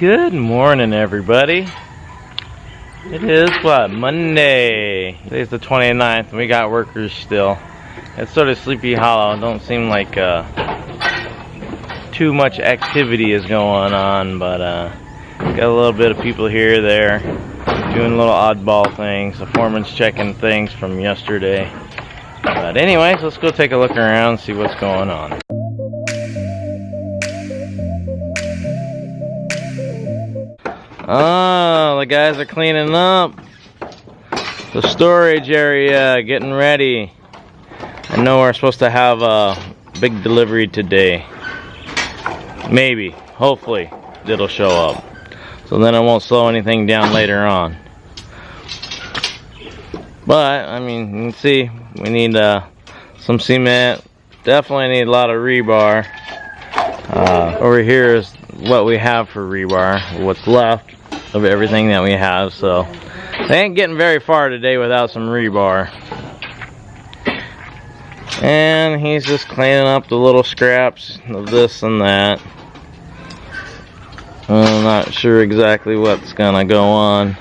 Good morning, everybody. It is what, Monday. Today's the 29th and we got workers still. It's sort of Sleepy Hollow. Don't seem like too much activity is going on, but got a little bit of people here, there, doing little oddball things. The foreman's checking things from yesterday. But anyways, let's go take a look around and see what's going on. Oh, the guys are cleaning up the storage area, getting ready. I know we're supposed to have a big delivery today. Maybe, hopefully, it'll show up. So then it won't slow anything down later on. But, I mean, you can see, we need some cement. Definitely need a lot of rebar. Over here is what we have for rebar, what's left of everything that we have. So they ain't getting very far today without some rebar. And he's just cleaning up the little scraps of this and that. I'm not sure exactly what's gonna go on.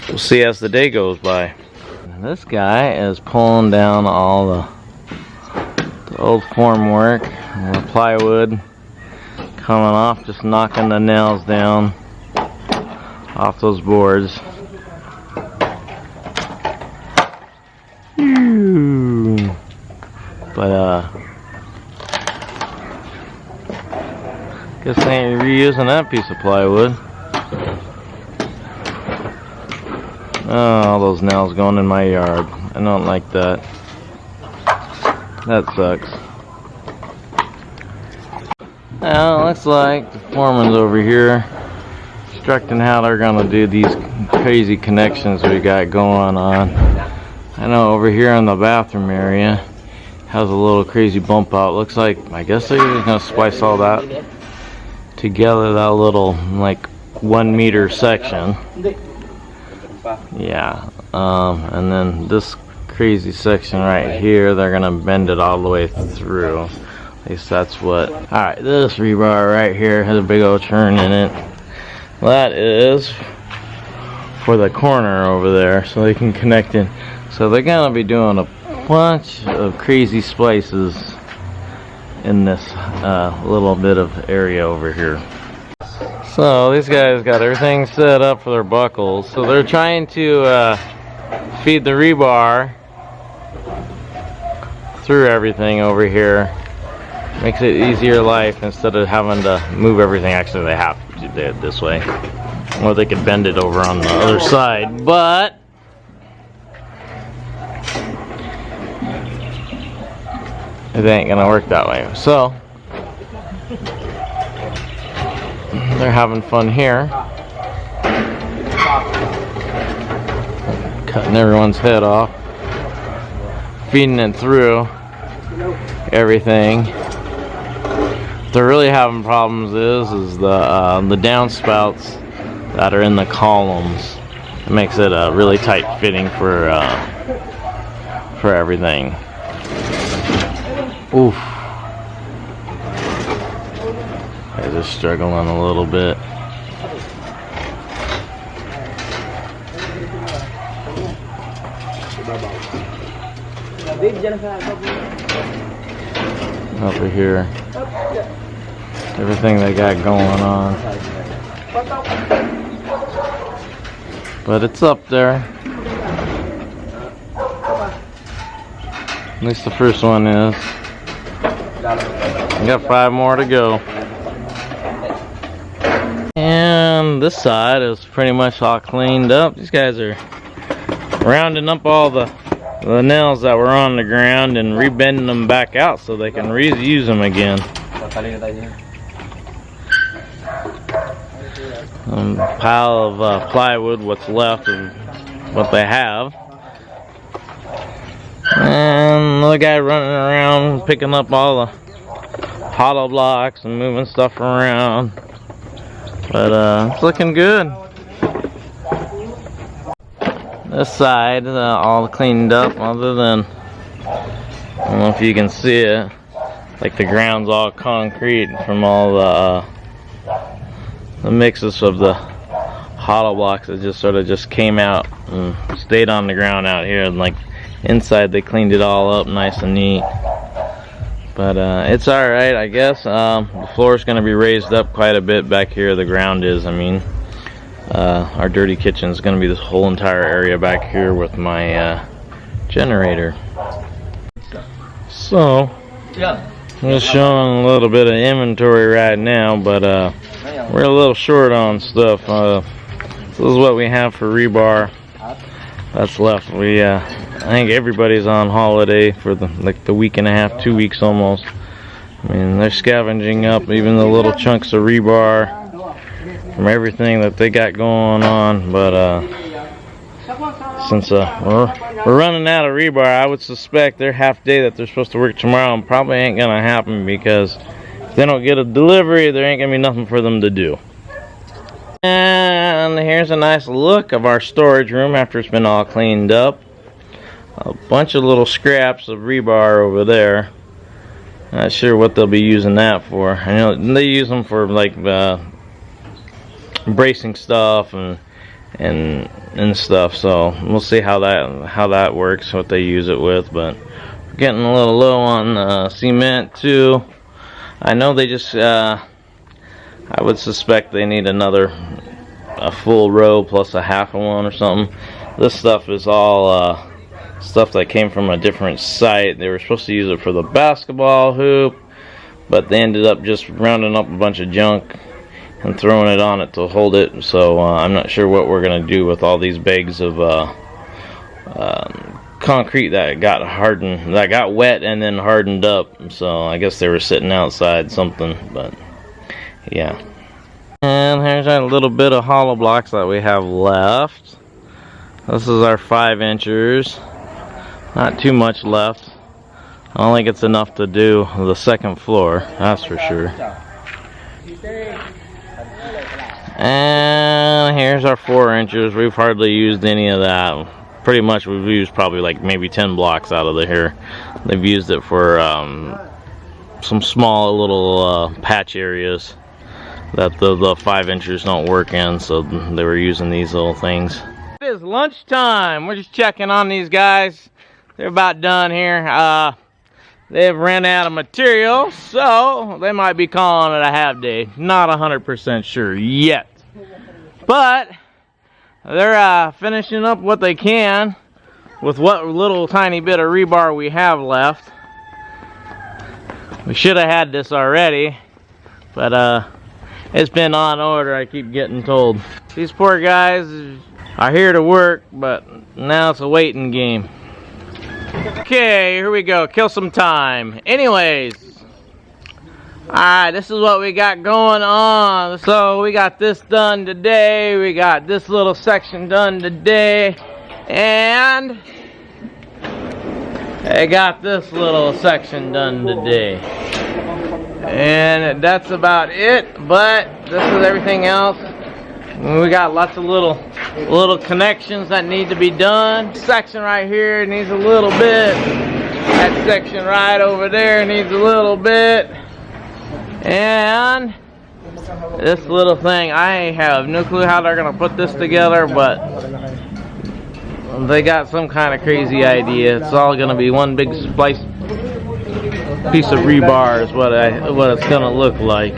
We'll see as the day goes by. And this guy is pulling down all the old formwork, the plywood coming off, just knocking the nails down off those boards. But guess they ain't reusing that piece of plywood. Oh, all those nails going in my yard. I don't like that. That sucks. Now, it looks like the foreman's over here instructing how they're gonna do these crazy connections we got going on. I know over here in the bathroom area has a little crazy bump out. Looks like, I guess they're just gonna splice all that together, that little like 1 meter section. Yeah, and then this crazy section right here, they're gonna bend it all the way through. At least that's what. Alright, this rebar right here has a big old turn in it. That is for the corner over there, so they can connect it. So they're gonna be doing a bunch of crazy splices in this little bit of area over here. So these guys got everything set up for their buckles. So they're trying to feed the rebar through everything over here. Makes it easier life instead of having to move everything. Actually, they have to do it this way, or they could bend it over on the other side, but it ain't gonna work that way. So they're having fun here, cutting everyone's head off, feeding it through everything. What they're really having problems is the downspouts that are in the columns. It makes it a really tight fitting for everything. Oof. Guys are struggling a little bit. Over here, everything they got going on, but it's up there. At least the first one is. We got 5 more to go. And this side is pretty much all cleaned up. These guys are rounding up all the nails that were on the ground and rebending them back out so they can reuse them again. Pile of plywood, what's left of what they have. And another guy running around picking up all the hollow blocks and moving stuff around. But it's looking good. This side all cleaned up, other than, I don't know if you can see it, like the ground's all concrete from all the mixes of the hollow blocks that just sort of just came out and stayed on the ground out here, and like inside they cleaned it all up nice and neat. But it's alright, I guess. The floor is going to be raised up quite a bit back here. The ground is, I mean. Our dirty kitchen is going to be this whole entire area back here with my generator. So, I'm just showing a little bit of inventory right now, but we're a little short on stuff. This is what we have for rebar that's left. I think everybody's on holiday for the week and a half, 2 weeks almost. I mean, they're scavenging up even the little chunks of rebar from everything that they got going on. But since we're running out of rebar, I would suspect their half day that they're supposed to work tomorrow and probably ain't gonna happen, because if they don't get a delivery, there ain't gonna be nothing for them to do. And here's a nice look of our storage room after it's been all cleaned up. A bunch of little scraps of rebar over there. Not sure what they'll be using that for. I know they use them for like bracing stuff and stuff. So we'll see how that works, what they use it with. But we're getting a little low on cement too. I know they just. I would suspect they need a full row plus a half of one or something. This stuff is all stuff that came from a different site. They were supposed to use it for the basketball hoop, but they ended up just rounding up a bunch of junk and throwing it on it to hold it. So I'm not sure what we're gonna do with all these bags of concrete that got hardened, that got wet and then hardened up. So I guess they were sitting outside something, but yeah. And here's a little bit of hollow blocks that we have left. This is our 5 inchers. Not too much left. I don't think it's enough to do the second floor, that's for sure. And here's our 4 inchers. We've hardly used any of that. Pretty much we've used probably like maybe 10 blocks out of here. They've used it for some small little patch areas that the 5 inchers don't work in, so they were using these little things. It is lunchtime. We're just checking on these guys. They're about done here. They've ran out of material, so they might be calling it a half day. Not 100% sure yet, but they're finishing up what they can with what little tiny bit of rebar we have left. We should have had this already, but it's been on order, I keep getting told. These poor guys are here to work, but now it's a waiting game. Okay, here we go. Kill some time. Anyways, alright, this is what we got going on. So we got this done today. We got this little section done today. And I got this little section done today. And that's about it, but this is everything else. We got lots of little connections that need to be done. This section right here needs a little bit. That section right over there needs a little bit. And this little thing, I have no clue how they're gonna put this together, but they got some kind of crazy idea. It's all gonna be one big splice piece of rebar is what it's gonna look like.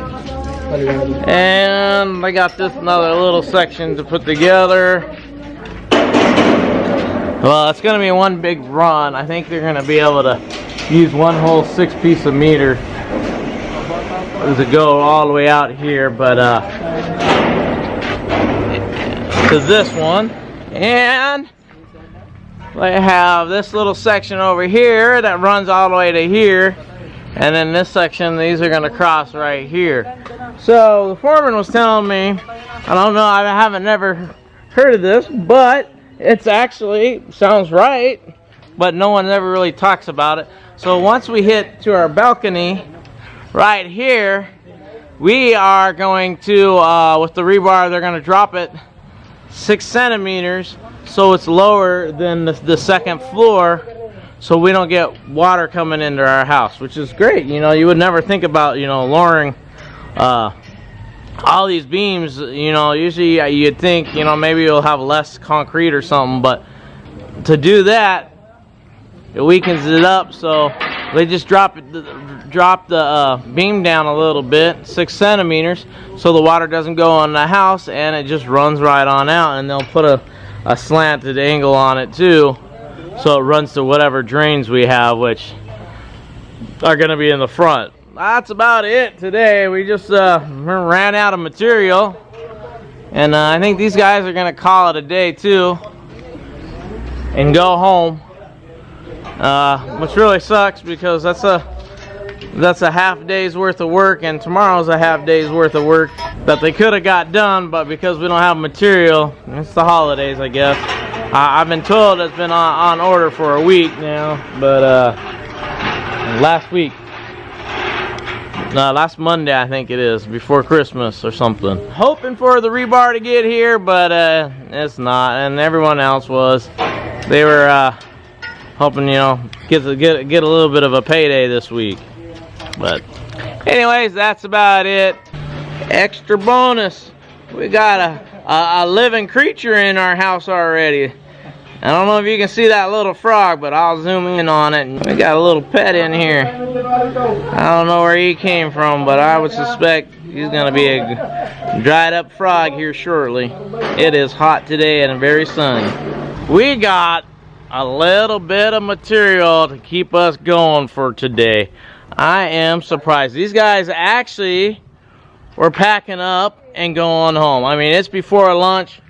And I got this another little section to put together. Well, it's gonna be one big run. I think they're gonna be able to use one whole 6 piece of meter to go all the way out here, but to this one. And I have this little section over here that runs all the way to here. And then this section, these are going to cross right here. So the foreman was telling me, I don't know, I haven't never heard of this, but it's actually sounds right, but no one ever really talks about it. So once we hit to our balcony right here, we are going to, with the rebar, they're going to drop it 6 centimeters, so it's lower than the second floor. so we don't get water coming into our house, which is great. You know, you would never think about, you know, lowering all these beams. You know, usually you'd think, you know, maybe you'll have less concrete or something, but to do that, it weakens it up. So they just drop the beam down a little bit, 6 centimeters, so the water doesn't go in the house and it just runs right on out. And they'll put a slanted angle on it too, so it runs to whatever drains we have, which are going to be in the front. That's about it today. We just ran out of material, and I think these guys are going to call it a day too and go home, which really sucks because that's a half day's worth of work, and tomorrow's a half day's worth of work that they could have got done, but because we don't have material, it's the holidays, I guess. I've been told it's been on order for a week now, but last Monday I think it is, before Christmas or something. Hoping for the rebar to get here, but it's not, and everyone else was. They were hoping, you know, get a little bit of a payday this week. But anyways, that's about it. Extra bonus, we got a living creature in our house already. I don't know if you can see that little frog, but I'll zoom in on it. We got a little pet in here. I don't know where he came from, but I would suspect he's gonna be a dried up frog here shortly. It is hot today and very sunny. We got a little bit of material to keep us going for today. I am surprised. These guys actually were packing up and going home. I mean, it's before lunch,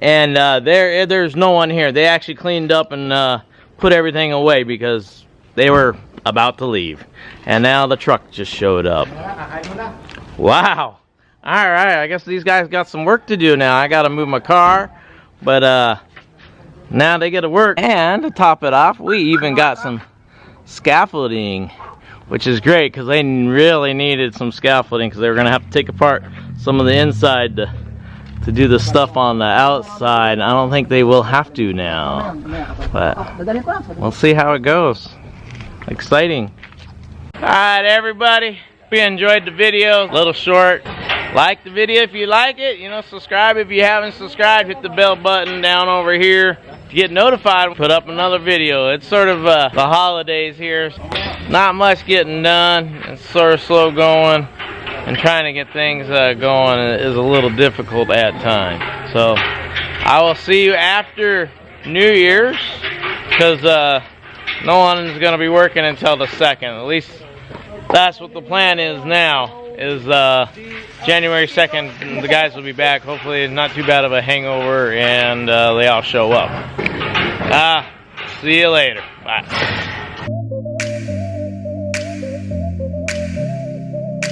and there's no one here. They actually cleaned up and put everything away because they were about to leave. And now the truck just showed up. Wow. All right, I guess these guys got some work to do now. I got to move my car, but now they get to work. And to top it off, we even got some scaffolding, which is great because they really needed some scaffolding because they were going to have to take apart some of the inside to do the stuff on the outside. I don't think they will have to now, but we'll see how it goes. Exciting. Alright everybody, hope you enjoyed the video. A little short. Like the video if you like it. You know, subscribe if you haven't subscribed. Hit the bell button down over here to get notified when I put up another video. It's sort of the holidays here. Not much getting done. It's sort of slow going, and trying to get things going is a little difficult at times. So I will see you after New Year's, because no one is going to be working until the 2nd. At least that's what the plan is now, is January 2nd the guys will be back. Hopefully not too bad of a hangover, and they all show up. See you later. Bye.